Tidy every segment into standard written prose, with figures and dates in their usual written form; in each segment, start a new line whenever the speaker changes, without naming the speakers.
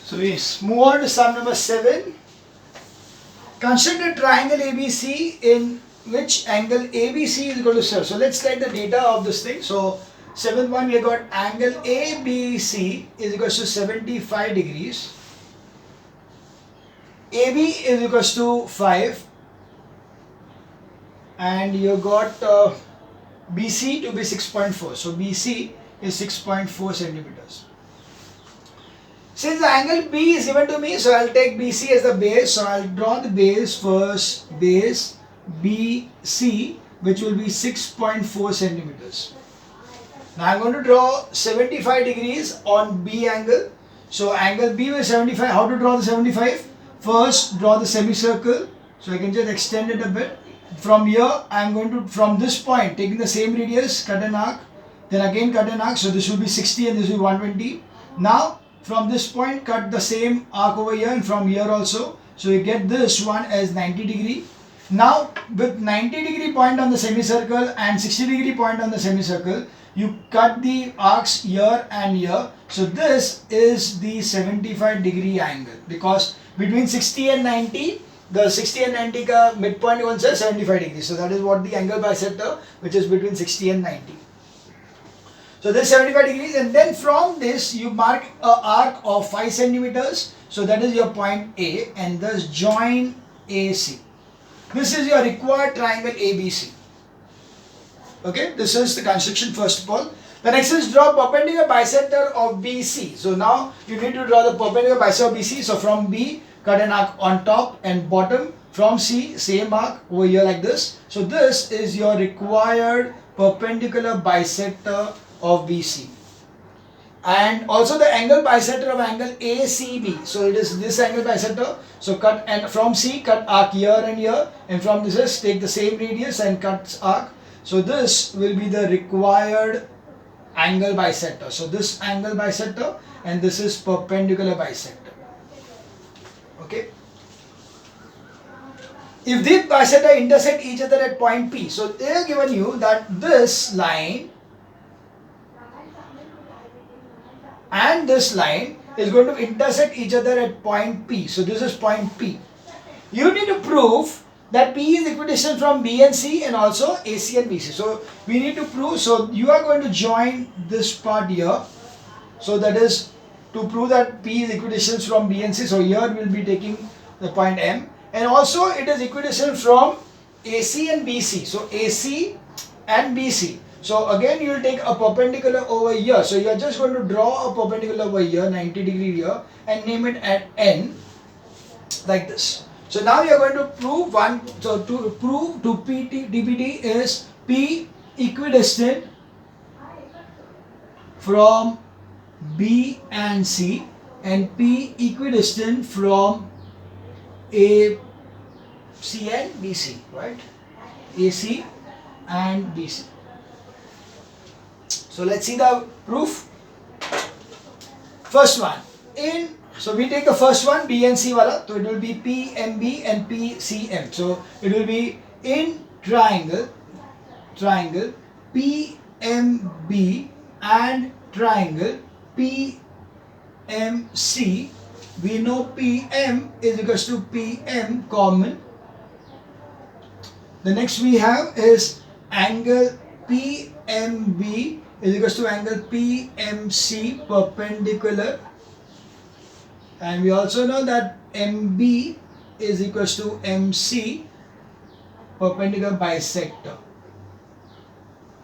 So we move on to sum number 7. Construct a triangle ABC in which angle ABC is equal to 7. So let's write the data of this thing. So 7th one, we have got angle ABC is equal to 75 degrees. AB is equal to 5. And you got BC to be 6.4. So BC is 6.4 centimeters. Since the angle B is given to me, so I'll take BC as the base. So I'll draw the base first, base BC, which will be 6.4 centimeters. Now I'm going to draw 75 degrees on B angle. So angle B with 75, how to draw the 75? First draw the semicircle. So I can just extend it a bit. From here, I'm going to, from this point, taking the same radius, cut an arc. Then again cut an arc. So this will be 60 and this will be 120. Now, from this point, cut the same arc over here and from here also. So you get this one as 90 degree. Now, with 90 degree point on the semicircle and 60 degree point on the semicircle, you cut the arcs here and here. So this is the 75 degree angle, because between 60 and 90, the 60 and 90 ka midpoint one says 75 degrees. So that is what the angle bisector, which is between 60 and 90. So this is 75 degrees, and then from this you mark a arc of 5 centimeters. So that is your point A, and thus join AC. This is your required triangle ABC. Okay, this is the construction first of all. The next is draw perpendicular bisector of BC. So now you need to draw the perpendicular bisector of BC. So from B, cut an arc on top and bottom. From C, same arc over here like this. So this is your required perpendicular bisector of BC. And also the angle bisector of angle ACB. So it is this angle bisector. So cut, and from C, cut arc here and here. And from this, take the same radius and cut arc. So this will be the required angle bisector. So this angle bisector, and this is perpendicular bisector. Okay. If these bisector intersect each other at point P, so they have given you that this line and this line is going to intersect each other at point P. So this is point P. You need to prove that P is equidistant from B and C and also AC and BC. So we need to prove, so you are going to join this part here. So that is to prove that P is equidistant from B and C. So here we will be taking the point M. And also it is equidistant from AC and BC. So AC and BC. So again you will take a perpendicular over here. So you are just going to draw a perpendicular over here, 90 degree here, and name it at N, like this. So now you are going to prove one. So to prove to DPT is P equidistant from B and C, and P equidistant from AC and BC, right? AC and BC. So let's see the proof. First one, so we take the first one, B and C wala, so it will be PMB and PCM. So it will be in triangle PMB and triangle PMC. We know PM is equals to PM common. The next we have is angle PMB is equals to angle PMC perpendicular. And we also know that MB is equals to MC perpendicular bisector.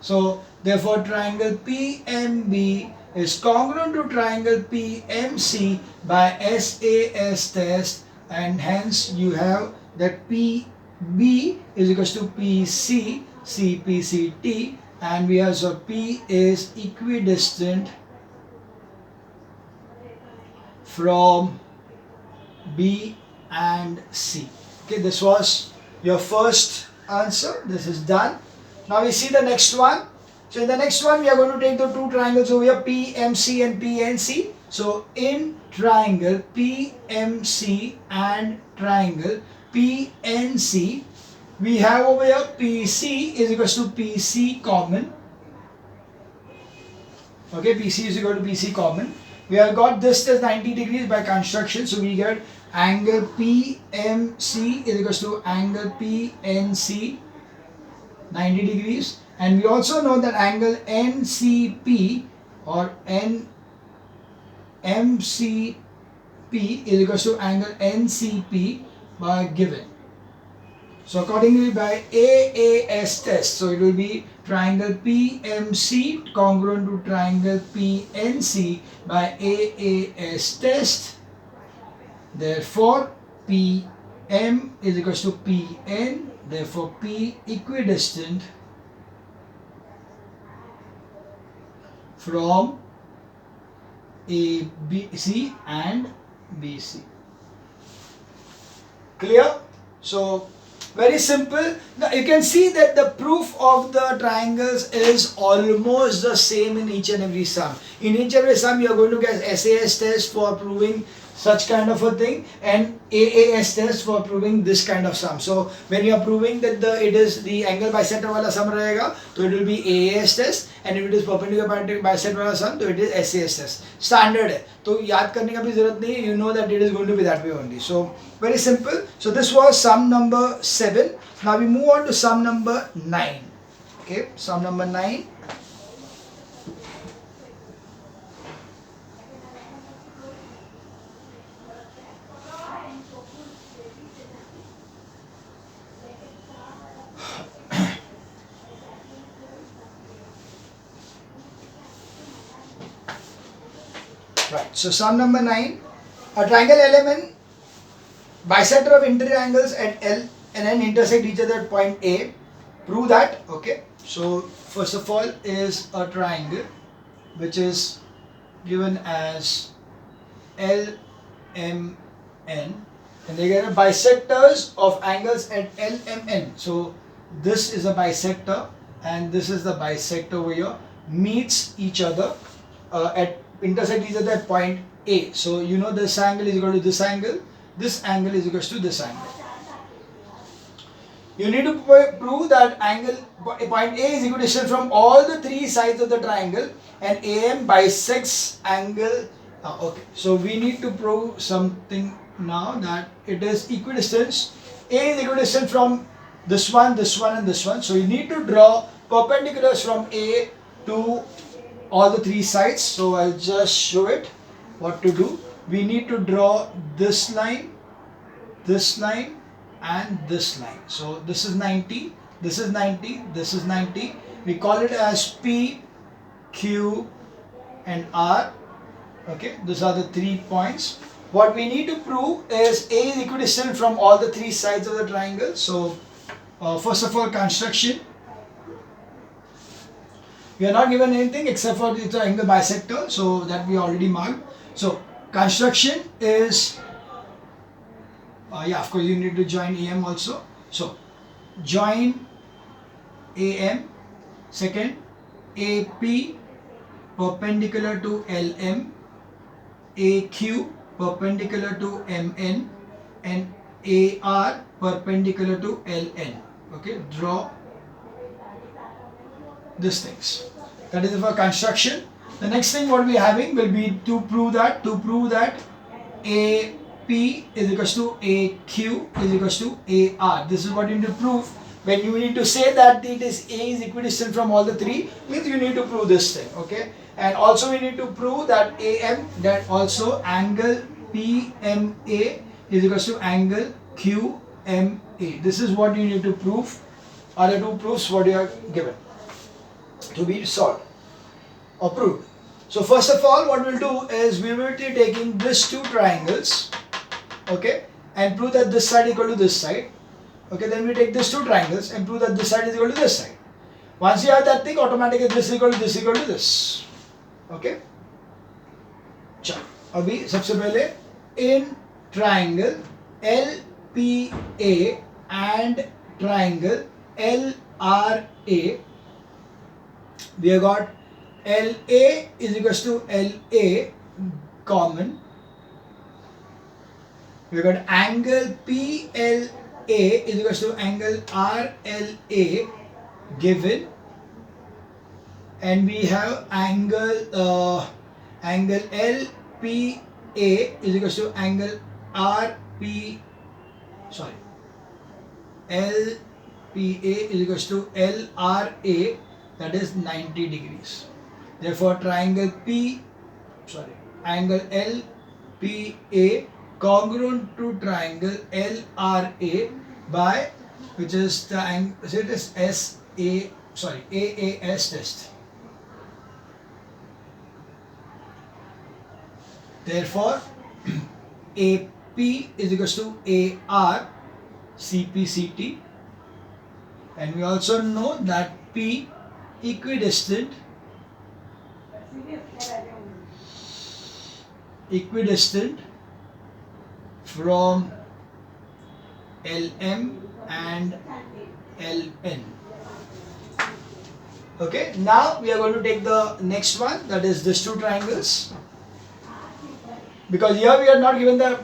So therefore triangle PMB is congruent to triangle PMC by SAS test, and hence you have that PB is equals to PC, CPCT, and we have, so P is equidistant from B and C. Okay, this was your first answer. This is done. Now we see the next one. So in the next one, we are going to take the two triangles over here, PMC and PNC. So in triangle PMC and triangle PNC, we have over here PC is equals to PC common. Okay, PC is equal to PC common. we have got this as 90 degrees by construction, so we get angle PMC is equals to angle PNC 90 degrees, and we also know that angle NCP or NMCP is equals to angle NCP by given. So accordingly by AAS test, so it will be triangle PMC congruent to triangle PNC by AAS test. Therefore PM is equals to PN, therefore P equidistant from ABC and BC. Clear? So very simple. Now you can see that the proof of the triangles is almost the same in each and every sum. In each and every sum you are going to get SAS test for proving such kind of a thing and AAS test for proving this kind of sum. So when you are proving that it is the angle bisector wala sum rahega, so it will be AAS test, and if it is perpendicular bisector wala sum, so it is SAS test. Standard hai. तो याद करने का भी जरूरत नहीं है, you know that it is going to be that way only. So very simple. So this was sum number 7. Now we move on to sum number 9. Okay, sum number 9. Right, so sum number 9, a triangle LMN, bisector of interior angles at L and N intersect each other at point A. Prove that. Okay, so first of all is a triangle which is given as LMN, and they get bisectors of angles at LMN. So this is a bisector and this is the bisector over here, meets each other at intersect each other at point A. So you know this angle is equal to this angle is equal to this angle. You need to prove that angle point A is equidistant from all the three sides of the triangle and AM bisects angle. Okay, so we need to prove something now, that it is equidistant. A is equidistant from this one, and this one. So you need to draw perpendiculars from A to all the three sides. So I'll just show it what to do. We need to draw this line, and this line. So this is 90, this is 90, this is 90. We call it as P, Q and R. Okay, these are the 3 points. What we need to prove is A is equidistant from all the three sides of the triangle. So first of all, construction. We are not given anything except for the angle bisector, so that we already marked. So construction is, of course you need to join AM also. So join AM, second AP perpendicular to LM, AQ perpendicular to MN, and AR perpendicular to LN. Okay, draw these things. That is for construction. The next thing what we are having will be to prove that AP is equals to AQ is equals to AR. This is what you need to prove. When you need to say that it is A is equidistant from all the three, means you need to prove this thing. Okay, and also we need to prove that AM, that also angle PMA is equals to angle QMA. This is what you need to prove, are the two proofs what you are given to be solved or proved. So first of all, what we'll do is we will be taking these two triangles, okay, and prove that this side equal to this side. Okay, then we take these two triangles and prove that this side is equal to this side. Once you have that thing, automatically this is equal to this equal to this. Okay. चलो अभी सबसे पहले in triangle LPA and triangle LRA, we have got LA is equals to LA common. We have got angle PLA is equals to angle RLA given, and we have angle angle LPA is equals to angle LPA is equals to LRA, that is 90 degrees. Therefore angle LPA congruent to triangle LRA by, which is the angle, it is AAS test. Therefore AP is equals to AR CPCT, and we also know that P equidistant from LM and LN. Okay, now we are going to take the next one, that is these two triangles, because here we are not given the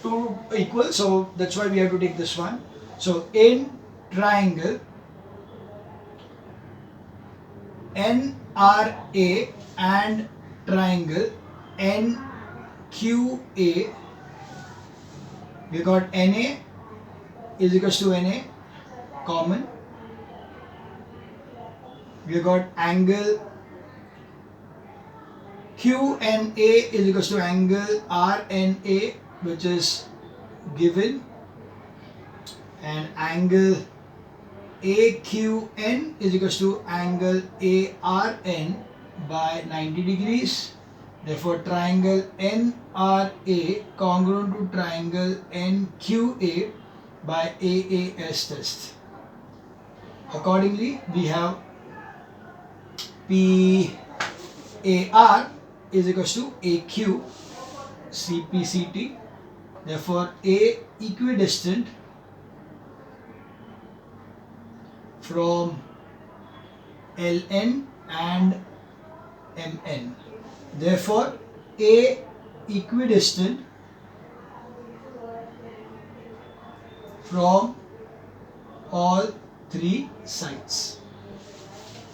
two equal, so that's why we have to take this one. So in triangle NRA and triangle NQA, we got NA is equals to NA common. We got angle QNA is equals to angle RNA, which is given, and angle AQN is equals to angle ARN by 90 degrees. Therefore triangle NRA congruent to triangle NQA by AAS test. Accordingly, we have PAR is equals to AQ CPCT. Therefore A equidistant from LN and MN. Therefore A equidistant from all three sides.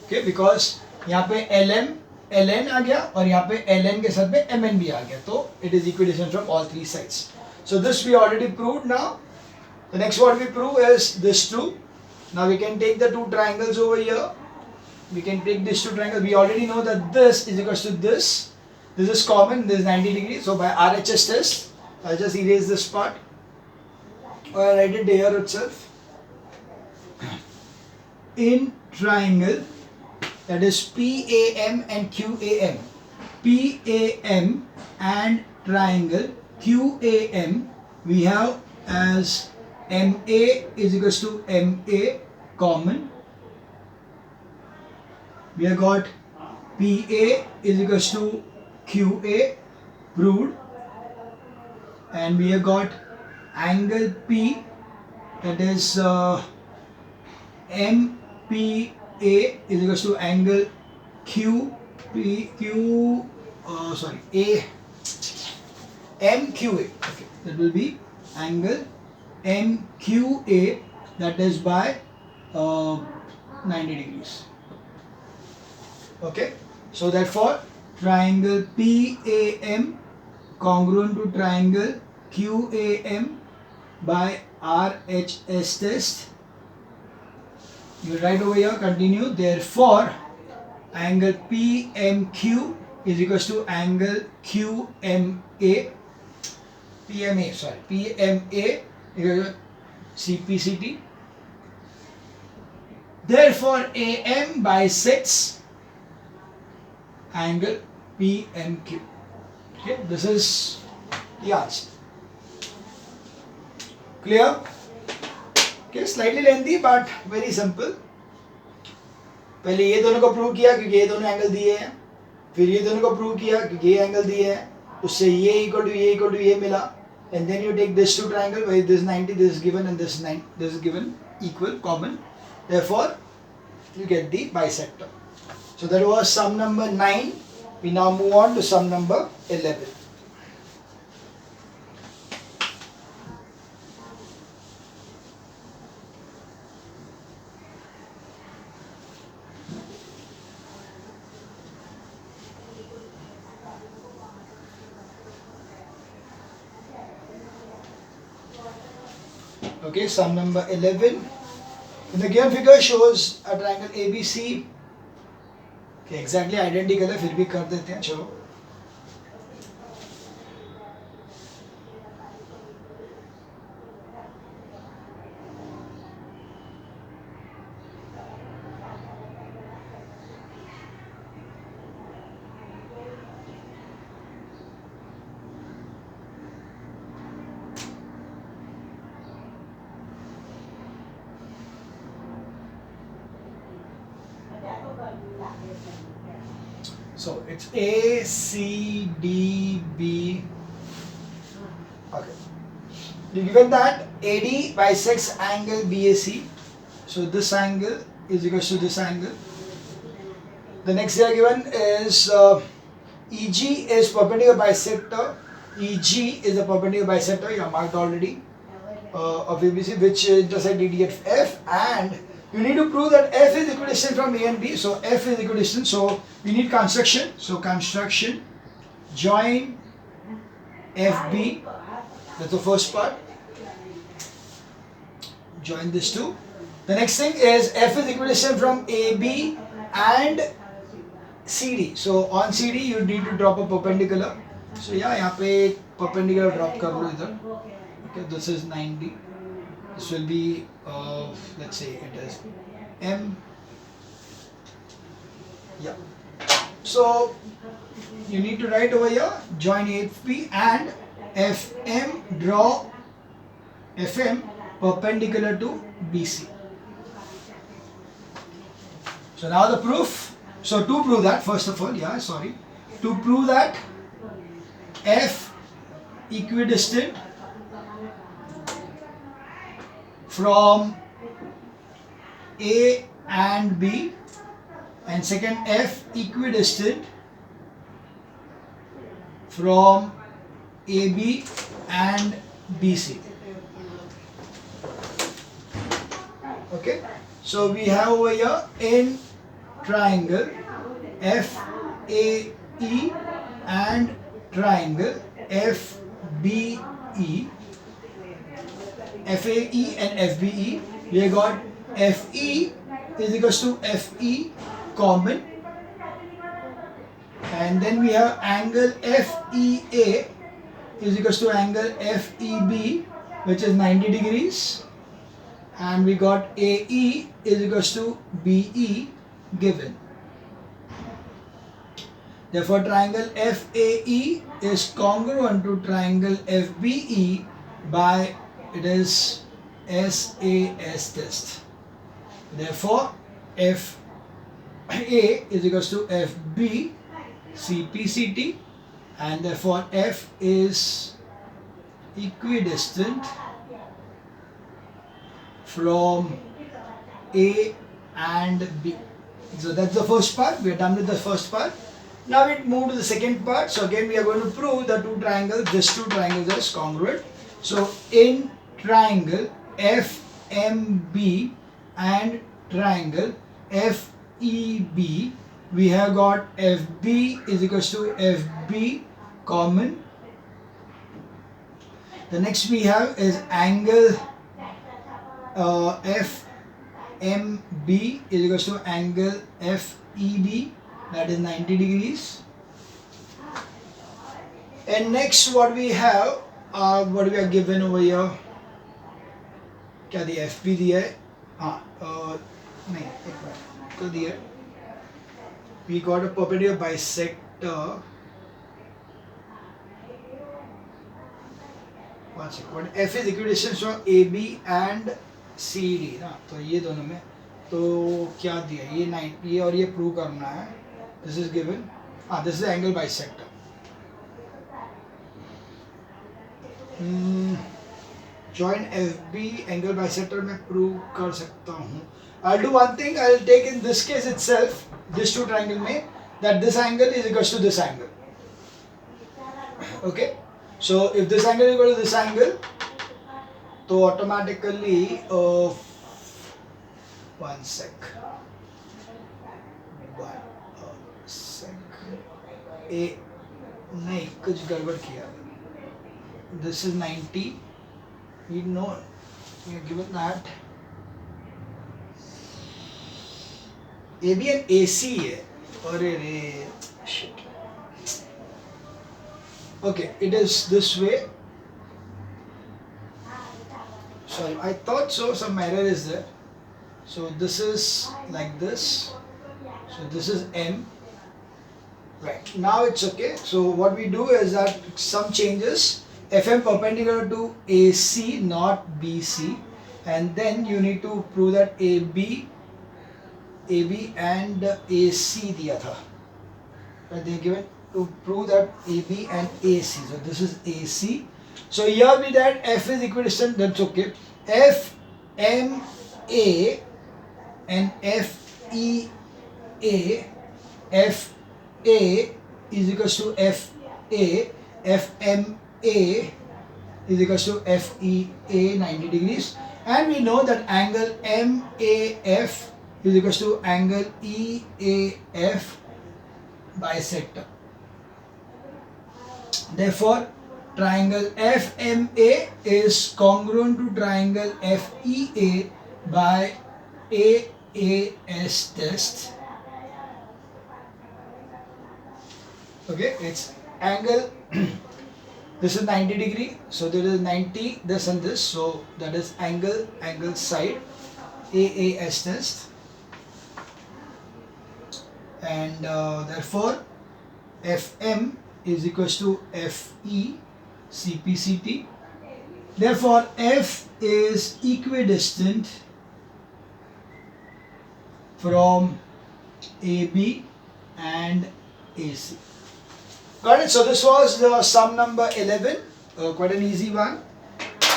Okay, because यहाँ पे LN आ गया और यहाँ पे LN के साथ में MN भी आ गया, तो it is equidistant from all three sides. So this we already proved. Now the next what we prove is this two. Now we can take the two triangles over here. We can take these two triangles. We already know that this is equals to this. This is common. This is 90 degrees. So by RHS test, I'll just erase this part, or I'll write it here itself. In triangle, that is PAM and QAM. PAM and triangle QAM, we have as MA is equals to MA common. We have got PA is equals to QA proved, and we have got angle P, that is MPA is equals to angle MQA. Okay, that will be angle MQA, that is by 90 degrees. Okay, so therefore triangle PAM congruent to triangle QAM by RHS test. You write over here, continue. Therefore angle PMQ is equals to angle PMA is equal to CPCT. Therefore AM bisects angle PMQ. Okay, this is the answer. Clear? Okay, slightly lengthy but very simple. पहले ये दोनों को prove किया क्योंकि ये दोनों angle दिए हैं, फिर ये दोनों को प्रूव किया क्योंकि ये एंगल दिए हैं, उससे ये इक्वल टू ये मिला, and then you take this two triangle where this 90, this is given, and this is given equal, common. Therefore you get the bisector. So that was sum number 9. We now move on to sum number 11. Okay, sum number 11. In the given figure shows a triangle ABC. Okay, exactly identical है फिर भी कर देते हैं चलो. So it's A, C, D, B. Okay. Given that AD bisects angle BAC, so this angle is equal to this angle. The next they are given is EG is perpendicular bisector. EG is a perpendicular bisector, you have marked already, of ABC, which intersect DD at F, and you need to prove that F is equidistant from A and B. So F is equidistant, so we need construction. So construction, join FB, that's the first part. Join this two. The next thing is F is equidistant from AB and CD. So on CD you need to drop a perpendicular. So yeah, यहाँ पे perpendicular drop कर लो इधर. Okay, this is 90. This will be let's say it is M. Yeah. So you need to write over here join FB and FM, draw FM perpendicular to BC. So now the proof. So to prove that, first of all, to prove that F equidistant from A and B, and second F equidistant from AB and BC. Okay, so we have over here in triangle FAE and triangle FBE, FAE and FBE, we have got FE is equals to FE common, and then we have angle FEA is equals to angle FEB, which is 90 degrees, and we got AE is equals to BE given. Therefore, triangle FAE is congruent to triangle FBE by it is SAS test. Therefore, FA is equals to FB CPCT, and therefore F is equidistant from A and B. So that's the first part. We are done with the first part. Now we move to the second part. So again we are going to prove the two triangles, these two triangles are congruent. So in triangle FMB and triangle FEB, we have got FB is equals to FB common. The next we have is angle FMB is equals to angle FEB, that is 90 degrees. And next what we have, what we are given over here, क्या दिया FB दिया है, नहीं एक minute तो दिया, we got a perpendicular bisector. One second. What F is equidistant from AB and CD ना, तो ये दोनों में तो क्या दिया, ये 9 ये और ये प्रूव करना है. This is given. This is angle bisector. Join FB angle bisector में प्रूव कर सकता हूँ. I'll do one thing. I'll take in this case itself, this two triangle में, that this angle is equal to this angle. Okay. So if this angle is equal to this angle, तो automatically one sec. A नहीं कुछ गड़बड़ किया. This is 90. We know we are given that AB and AC है. अरे रे, shit. Okay, it is this way. Sorry, I thought so. Some error is there. So this is like this. So this is M. Right, now it's okay. So what we do is that some changes. FM perpendicular to AC, not BC, and then you need to prove that AB and AC दिया था. Right, they given to prove that AB and AC. So this is AC. So here be that F is equidistant. That's okay. F M A and F E A. F A is equals to F A. F M A is equals to F E A 90 degrees, and we know that angle M A F is equals to angle E A F bisector. Therefore, triangle FMA is congruent to triangle FEA by AAS test. Okay, it's angle. This is 90 degree, so there is 90, this and this, so that is angle side, AAS test, and therefore FM is equals to FE CPCT. Therefore F is equidistant from AB and AC. Got it? So this was the sum number 11, quite an easy one.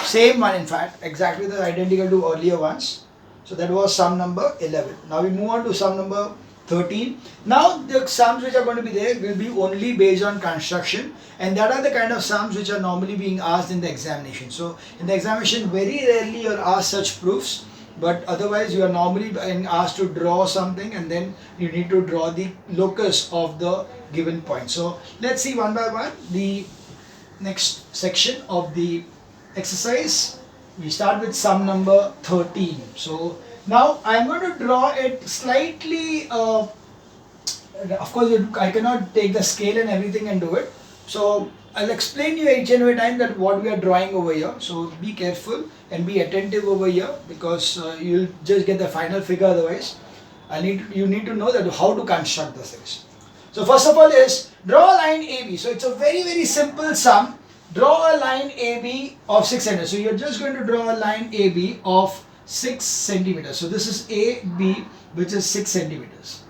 Same one in fact, exactly the identical to earlier ones. So that was sum number 11. Now we move on to sum number 13. Now the sums which are going to be there will be only based on construction, and that are the kind of sums which are normally being asked in the examination. So in the examination very rarely you are asked such proofs, but otherwise you are normally being asked to draw something and then you need to draw the locus of the given point. So let's see one by one the next section of the exercise. We start with sum number 13. So now I am going to draw it slightly, of course I cannot take the scale and everything and do it. So I'll explain you each and every time that what we are drawing over here. So be careful and be attentive over here, because you'll just get the final figure otherwise. You need to know that how to construct the things. So first of all is draw a line AB. So it's a very simple sum. Draw a line AB of 6 centimeters. So you're just going to draw a line AB of 6 centimeters. So this is AB, which is 6 centimeters.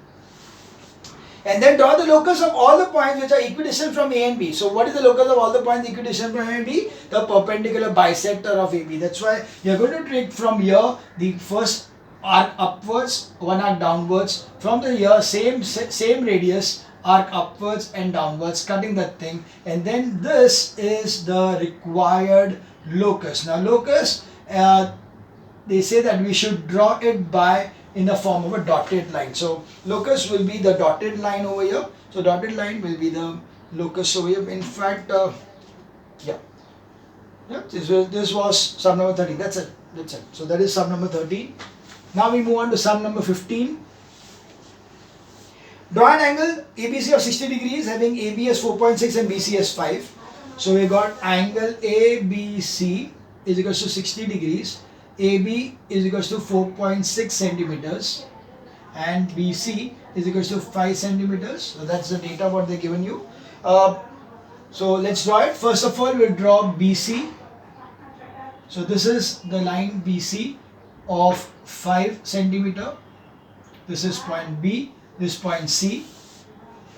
And then draw the locus of all the points which are equidistant from A and B. So what is the locus of all the points equidistant from A and B? The perpendicular bisector of AB. That's why you're going to take from here the first arc upwards, one arc downwards. From the here, same radius, arc upwards and downwards, cutting that thing. And then this is the required locus. Now locus, they say that we should draw it by in the form of a dotted line. So locus will be the dotted line over here. So dotted line will be the locus over here. In fact, this was sum number 13. That's it. So that is sum number 13. Now we move on to sum number 15. Draw an angle ABC of 60 degrees having AB as 4.6 and BC as 5. So we got angle ABC is equals to 60 degrees. AB is equals to 4.6 centimeters and BC is equals to 5 centimeters. So that's the data what they given you. So let's draw it. First of all, we'll draw BC. So this is the line BC of 5 centimeter. This is point B. This point C.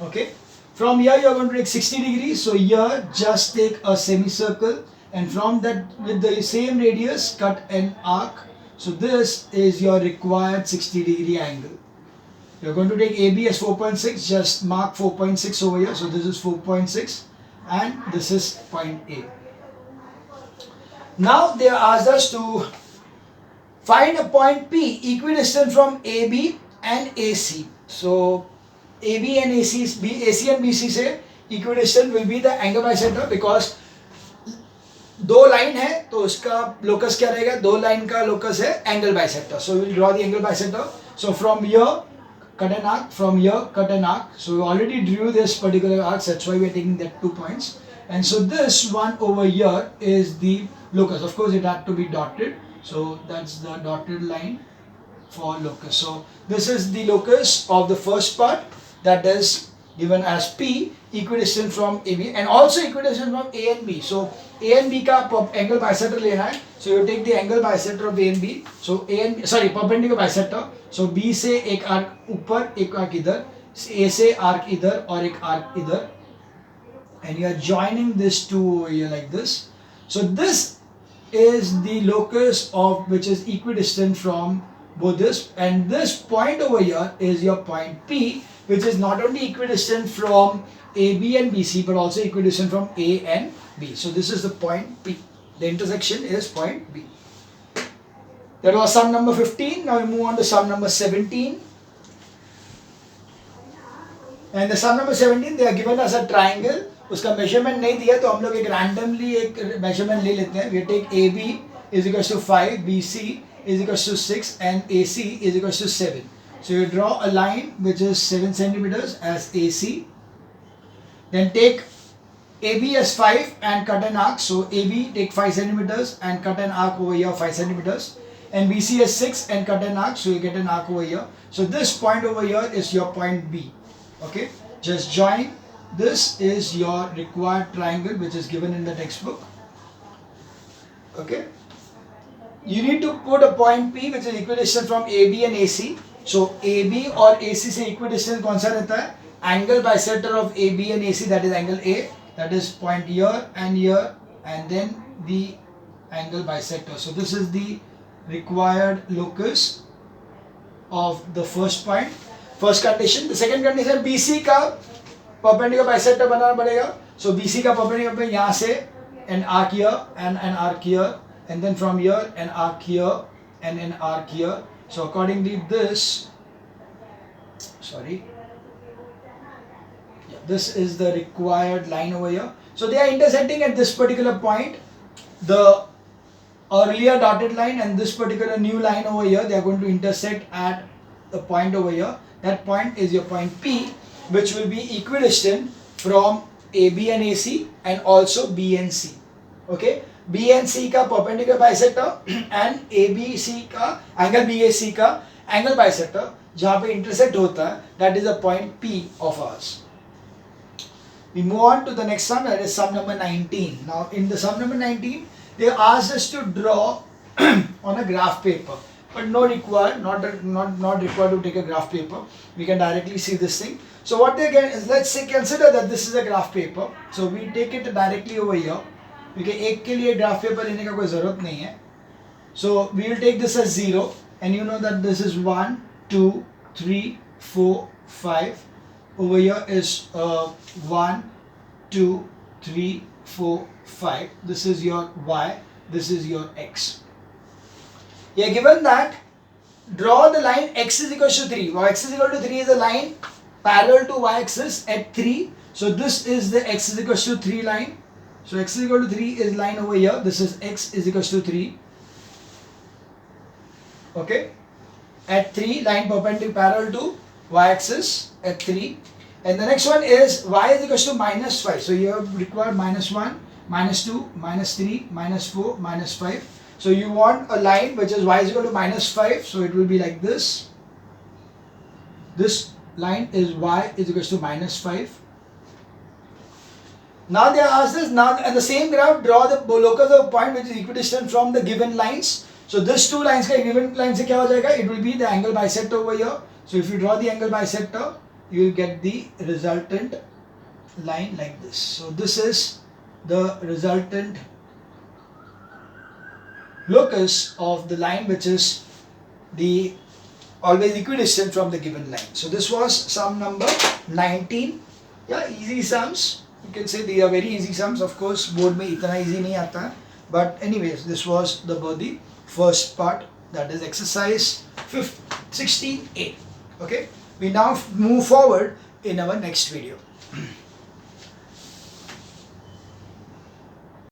Okay. From here you are going to take 60 degrees. So here just take a semicircle, and from that with the same radius cut an arc. So this is your required 60 degree angle. You are going to take AB as 4.6, just mark 4.6 over here. So this is 4.6 and this is point A. Now they asked us to find a point P equidistant from AB and AC. So AB and AC and BC say equidistant will be the angle bisector, because दो line है तो उसका locus क्या रहेगा, दो line का locus है angle bisector. So will draw the angle bisector. So from here cut an arc, from here cut an arc. So we already drew this particular arc, that's why we are taking that 2 points. And so this one over here is the locus. Of course it had to be dotted, so that's the dotted line for locus. So this is the locus of the first part, that is given as P, equidistant from AB and also equidistant from A and B. So A and B का angle bisector लेना है. So you take the angle bisector of A and B. So A and sorry perpendicular bisector. So B से एक arc ऊपर, एक arc इधर, A से arc इधर और एक arc इधर, and you are joining this two over here like this. So this is the locus of which is equidistant from both this, and this point over here is your point P, which is not only equidistant from AB and BC but also equidistant from A and B. So this is the point P. The intersection is point B. That was sum number 15. Now we move on to sum number 17. And the sum number 17, they are given us a triangle. उसका measurement नहीं दिया तो हम लोग एक randomly एक measurement ले लेते हैं. We take AB is equals to 5, BC is equals to 6 and AC is equals to 7. So you draw a line which is 7 centimeters as AC. Then take AB as 5 and cut an arc. So AB take 5 centimeters and cut an arc over here 5 centimeters. And BC as 6 and cut an arc. So you get an arc over here. So this point over here is your point B. Okay. Just join. This is your required triangle which is given in the textbook. Okay. You need to put a point P which is equidistant from AB and AC. So AB और AC से equidistant कौन सा रहता है? Angle bisector of AB and AC, that is angle A, that is point here, and then the angle bisector. So this is the required locus of the first point, first condition. The second condition, BC का perpendicular bisector बनाना पड़ेगा. So BC का perpendicular पे यहाँ से an arc here and an arc here, and then from here an arc here and an arc here. So accordingly this, this is the required line over here. So they are intersecting at this particular point. The earlier dotted line and this particular new line over here, they are going to intersect at the point over here. That point is your point P, which will be equidistant from AB and AC and also B and C. Okay, B and C का perpendicular bisector and ABC का angle BAC का angle bisector जहाँ पे intersect होता है, that is the point P of ours. We move on to the next sum, that is sum number 19. Now in the sum number 19, they asked us to draw on a graph paper, but not required to take a graph paper. We can directly see this thing. So what they get is, let's say consider that this is a graph paper. So we take it directly over here. क्योंकि एक के लिए graph paper लेने का कोई ज़रूरत नहीं है. So we will take this as 0, and you know that this is 1, 2, 3, 4, 5. Over here is 1, 2, 3, 4, 5. This is your y, this is your x. Yeah, given that, draw the line x is equal to 3. Well, x is equal to 3 is a line parallel to y-axis at 3. So this is the x is equal to 3 line. So x is equal to 3 is line over here. This is x is equal to 3. Okay. At 3, line perpendicular parallel to y-axis at 3. And the next one is y is equal to minus 5. So you have required minus 1, minus 2, minus 3, minus 4, minus 5. So you want a line which is y is equal to minus 5. So it will be like this. This line is y is equal to minus 5. Now they ask this, now and the same graph, draw the locus of a point which is equidistant from the given lines. So this two lines का given line से क्या हो जाएगा? It will be the angle bisector over here. So if you draw the angle bisector, you will get the resultant line like this. So this is the resultant locus of the line which is the always equidistant from the given line. So this was sum number 19. Yeah, easy sums. You can say they are very easy sums. Of course, board में इतना easy नहीं आता है. But anyways, this was the first part, that is exercise 16A. Okay. We now move forward in our next video.